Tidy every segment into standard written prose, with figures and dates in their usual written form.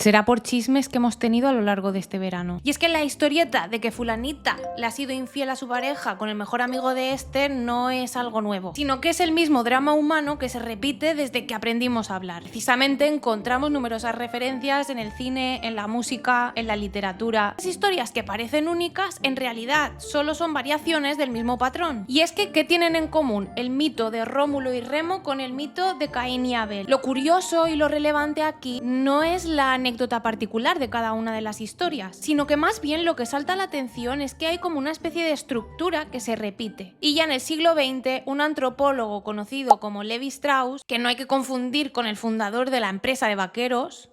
Será por chismes que hemos tenido a lo largo de este verano. Y es que la historieta de que fulanita le ha sido infiel a su pareja con el mejor amigo de este no es algo nuevo, sino que es el mismo drama humano que se repite desde que aprendimos a hablar. Precisamente encontramos numerosas referencias en el cine, en la música, en la literatura. Las historias que parecen únicas en realidad solo son variaciones del mismo patrón. Y es que, ¿qué tienen en común el mito de Rómulo y Remo con el mito de Caín y Abel? Lo curioso y lo relevante aquí no es la anécdota particular de cada una de las historias, sino que más bien lo que salta la atención es que hay como una especie de estructura que se repite. Y ya en el siglo XX, un antropólogo conocido como Levi Strauss, que no hay que confundir con el fundador de la empresa de vaqueros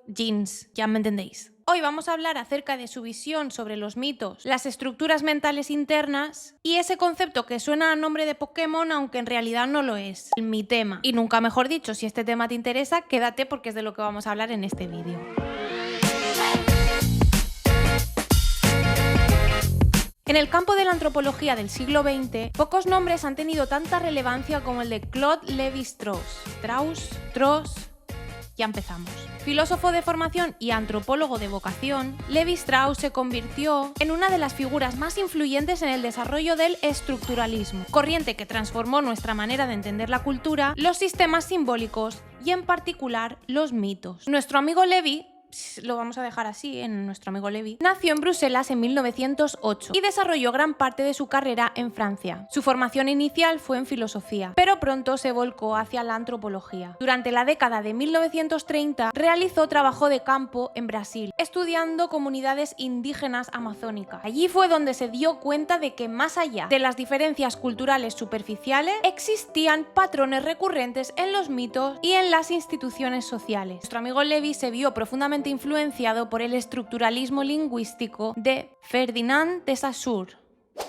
jeans, ya me entendéis. Hoy vamos a hablar acerca de su visión sobre los mitos, las estructuras mentales internas y ese concepto que suena a nombre de Pokémon aunque en realidad no lo es, el mitema. Y nunca mejor dicho, si este tema te interesa, quédate porque es de lo que vamos a hablar en este vídeo. En el campo de la antropología del siglo XX, pocos nombres han tenido tanta relevancia como el de Claude Lévi-Strauss. Ya empezamos. Filósofo de formación y antropólogo de vocación, Lévi-Strauss se convirtió en una de las figuras más influyentes en el desarrollo del estructuralismo, corriente que transformó nuestra manera de entender la cultura, los sistemas simbólicos y en particular los mitos. Nuestro amigo Levi, lo vamos a dejar así, en nuestro amigo Levi, nació en Bruselas en 1908 y desarrolló gran parte de su carrera en Francia. Su formación inicial fue en filosofía, pero pronto se volcó hacia la antropología. Durante la década de 1930 realizó trabajo de campo en Brasil, estudiando comunidades indígenas amazónicas. Allí fue donde se dio cuenta de que más allá de las diferencias culturales superficiales, existían patrones recurrentes en los mitos y en las instituciones sociales. Nuestro amigo Levi se vio profundamente influenciado por el estructuralismo lingüístico de Ferdinand de Saussure,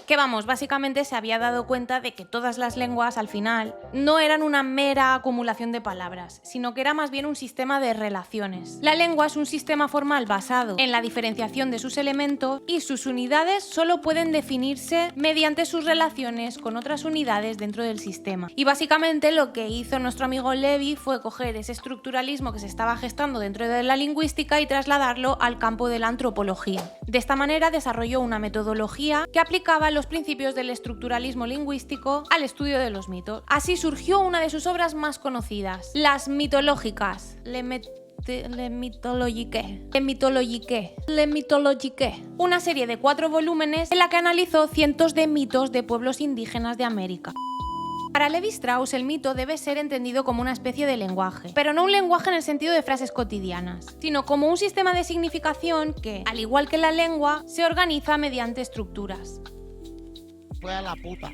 que básicamente se había dado cuenta de que todas las lenguas al final no eran una mera acumulación de palabras, sino que era más bien un sistema de relaciones. La lengua es un sistema formal basado en la diferenciación de sus elementos y sus unidades solo pueden definirse mediante sus relaciones con otras unidades dentro del sistema. Y básicamente lo que hizo nuestro amigo Levi fue coger ese estructuralismo que se estaba gestando dentro de la lingüística y trasladarlo al campo de la antropología. De esta manera desarrolló una metodología que aplicaba los principios del estructuralismo lingüístico al estudio de los mitos. Así surgió una de sus obras más conocidas, las mitológicas, Le Mythologique, una serie de 4 volúmenes en la que analizó cientos de mitos de pueblos indígenas de América. Para Lévi-Strauss el mito debe ser entendido como una especie de lenguaje, pero no un lenguaje en el sentido de frases cotidianas, sino como un sistema de significación que, al igual que la lengua, se organiza mediante estructuras. Fue a la puta.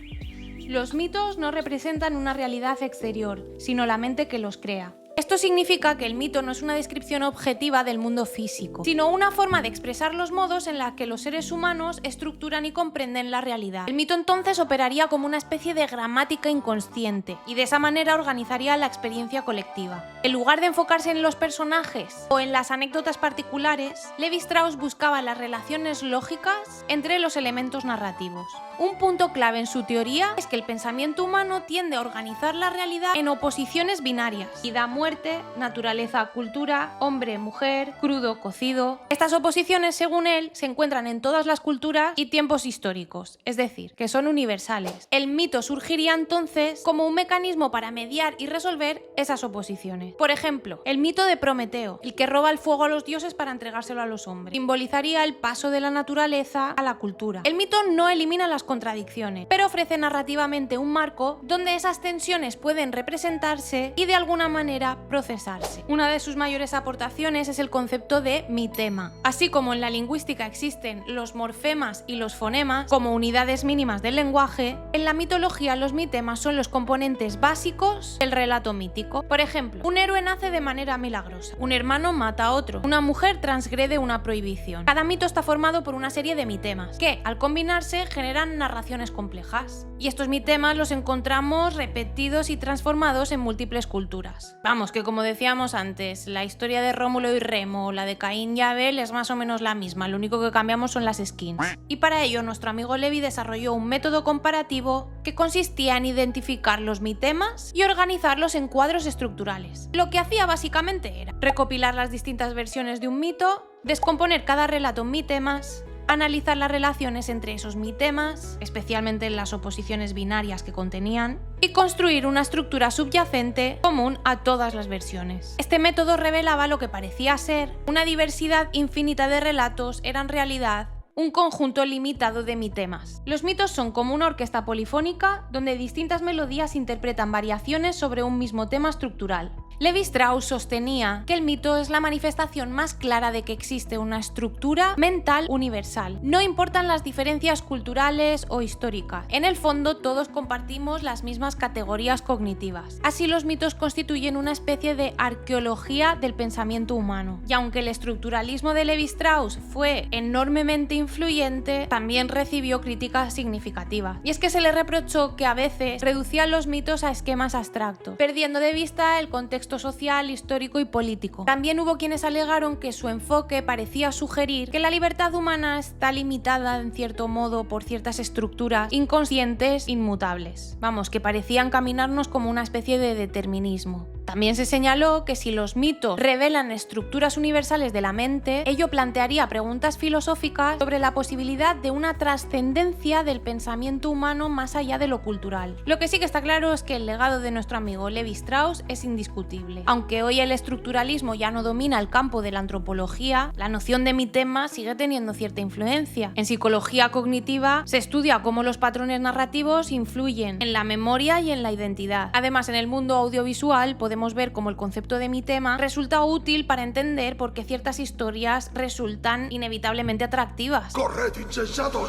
Los mitos no representan una realidad exterior, sino la mente que los crea. Esto significa que el mito no es una descripción objetiva del mundo físico, sino una forma de expresar los modos en la que los seres humanos estructuran y comprenden la realidad. El mito entonces operaría como una especie de gramática inconsciente y de esa manera organizaría la experiencia colectiva. En lugar de enfocarse en los personajes o en las anécdotas particulares, Lévi-Strauss buscaba las relaciones lógicas entre los elementos narrativos. Un punto clave en su teoría es que el pensamiento humano tiende a organizar la realidad en oposiciones binarias: vida, muerte, naturaleza, cultura, hombre, mujer, crudo, cocido. Estas oposiciones, según él, se encuentran en todas las culturas y tiempos históricos, es decir, que son universales. El mito surgiría entonces como un mecanismo para mediar y resolver esas oposiciones. Por ejemplo, el mito de Prometeo, el que roba el fuego a los dioses para entregárselo a los hombres, simbolizaría el paso de la naturaleza a la cultura. El mito no elimina las contradicciones, pero ofrece narrativamente un marco donde esas tensiones pueden representarse y de alguna manera procesarse. Una de sus mayores aportaciones es el concepto de mitema. Así como en la lingüística existen los morfemas y los fonemas como unidades mínimas del lenguaje, en la mitología los mitemas son los componentes básicos del relato mítico. Por ejemplo, un héroe nace de manera milagrosa, un hermano mata a otro, una mujer transgrede una prohibición. Cada mito está formado por una serie de mitemas que, al combinarse, generan narraciones complejas. Y estos mitemas los encontramos repetidos y transformados en múltiples culturas. Vamos, que como decíamos antes, la historia de Rómulo y Remo o la de Caín y Abel es más o menos la misma, lo único que cambiamos son las skins. Y para ello nuestro amigo Levi desarrolló un método comparativo que consistía en identificar los mitemas y organizarlos en cuadros estructurales. Lo que hacía básicamente era recopilar las distintas versiones de un mito, descomponer cada relato en mitemas, analizar las relaciones entre esos mitemas, especialmente en las oposiciones binarias que contenían, y construir una estructura subyacente común a todas las versiones. Este método revelaba lo que parecía ser una diversidad infinita de relatos, era en realidad un conjunto limitado de mitemas. Los mitos son como una orquesta polifónica donde distintas melodías interpretan variaciones sobre un mismo tema estructural. Levi-Strauss sostenía que el mito es la manifestación más clara de que existe una estructura mental universal. No importan las diferencias culturales o históricas. En el fondo, todos compartimos las mismas categorías cognitivas. Así, los mitos constituyen una especie de arqueología del pensamiento humano. Y aunque el estructuralismo de Levi-Strauss fue enormemente influyente, también recibió críticas significativas. Y es que se le reprochó que a veces reducía los mitos a esquemas abstractos, perdiendo de vista el contexto social, histórico y político. También hubo quienes alegaron que su enfoque parecía sugerir que la libertad humana está limitada en cierto modo por ciertas estructuras inconscientes inmutables. Vamos, que parecían caminarnos como una especie de determinismo. También se señaló que si los mitos revelan estructuras universales de la mente, ello plantearía preguntas filosóficas sobre la posibilidad de una trascendencia del pensamiento humano más allá de lo cultural. Lo que sí que está claro es que el legado de nuestro amigo Levi-Strauss es indiscutible. Aunque hoy el estructuralismo ya no domina el campo de la antropología, la noción de mitema sigue teniendo cierta influencia. En psicología cognitiva se estudia cómo los patrones narrativos influyen en la memoria y en la identidad. Además, en el mundo audiovisual podemos ver cómo el concepto de mitema resulta útil para entender por qué ciertas historias resultan inevitablemente atractivas. ¡Corred, insensatos!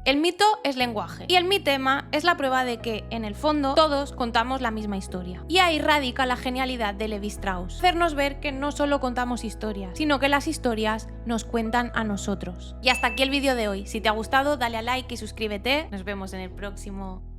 El mito es lenguaje y el mitema es la prueba de que, en el fondo, todos contamos la misma historia. Y ahí radica la genialidad de Levi-Strauss, hacernos ver que no solo contamos historias, sino que las historias nos cuentan a nosotros. Y hasta aquí el vídeo de hoy. Si te ha gustado, dale a like y suscríbete. Nos vemos en el próximo.